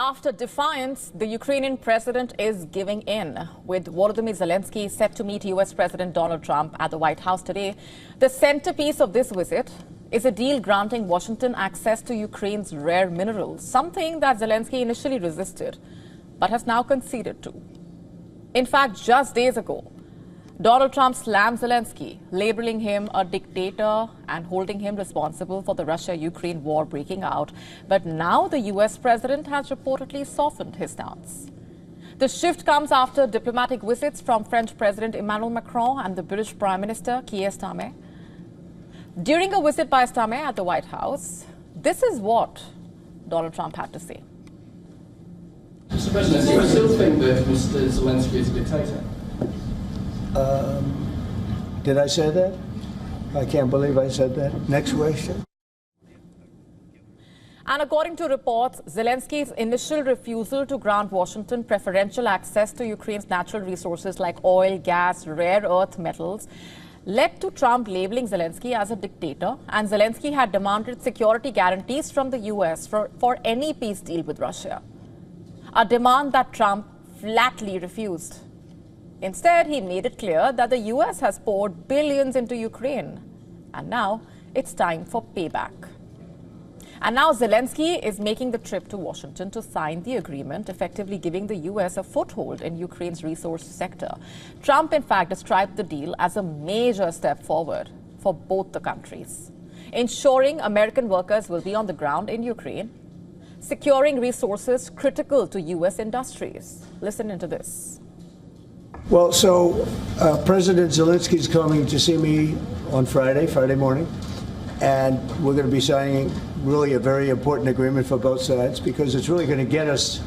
After Defiance, the Ukrainian president is giving in, with Volodymyr Zelensky set to meet U.S. President Donald Trump at the White House today. The centerpiece of this visit is a deal granting Washington access to Ukraine's rare minerals, something that Zelensky initially resisted, but has now conceded to. In fact, just days ago, Donald Trump slammed Zelensky, labeling him a dictator and holding him responsible for the Russia-Ukraine war breaking out. But now the U.S. president has reportedly softened his stance. The shift comes after diplomatic visits from French President Emmanuel Macron and the British Prime Minister Keir Starmer. During a visit by Starmer at the White House, this is what Donald Trump had to say. Mr. President, do you still think that Mr. Zelensky is a dictator? Did I say that? I can't believe I said that. Next question. And according to reports, Zelensky's initial refusal to grant Washington preferential access to Ukraine's natural resources like oil, gas, rare earth metals led to Trump labeling Zelensky as a dictator, and Zelensky had demanded security guarantees from the U.S. for any peace deal with Russia, a demand that Trump flatly refused. Instead, he made it clear that the U.S. has poured billions into Ukraine, and now it's time for payback. And now Zelensky is making the trip to Washington to sign the agreement, effectively giving the U.S. a foothold in Ukraine's resource sector. Trump, in fact, described the deal as a major step forward for both the countries, ensuring American workers will be on the ground in Ukraine, securing resources critical to U.S. industries. Listen into this. Well, so President Zelensky is coming to see me on Friday morning, and we're going to be signing really a very important agreement for both sides because it's really going to get us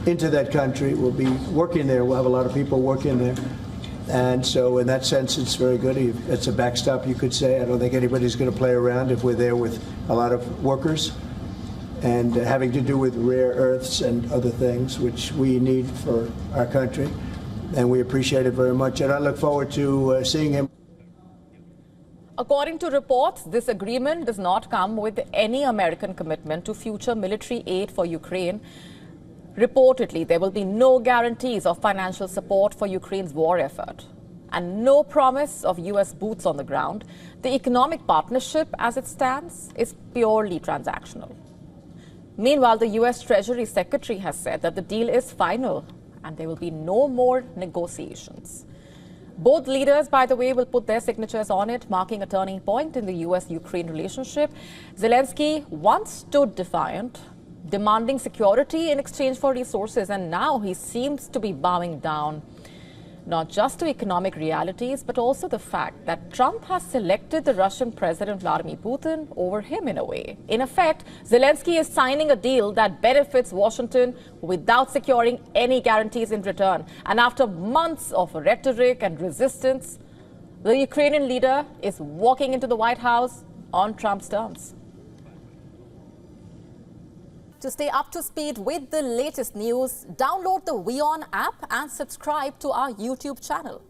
into that country. We'll be working there. We'll have a lot of people working there. And so in that sense, it's very good. It's a backstop, you could say. I don't think anybody's going to play around if we're there with a lot of workers and having to do with rare earths and other things, which we need for our country. And we appreciate it very much. And I look forward to seeing him. According to reports, this agreement does not come with any American commitment to future military aid for Ukraine. Reportedly, there will be no guarantees of financial support for Ukraine's war effort and no promise of U.S. boots on the ground. The economic partnership, as it stands, is purely transactional. Meanwhile, the U.S. Treasury Secretary has said that the deal is final and there will be no more negotiations. Both leaders, by the way, will put their signatures on it, marking a turning point in the U.S.-Ukraine relationship. Zelensky once stood defiant, demanding security in exchange for resources, and now he seems to be bowing down, not just to economic realities, but also the fact that Trump has selected the Russian President Vladimir Putin over him in a way. In effect, Zelensky is signing a deal that benefits Washington without securing any guarantees in return. And after months of rhetoric and resistance, the Ukrainian leader is walking into the White House on Trump's terms. To stay up to speed with the latest news, download the WION app and subscribe to our YouTube channel.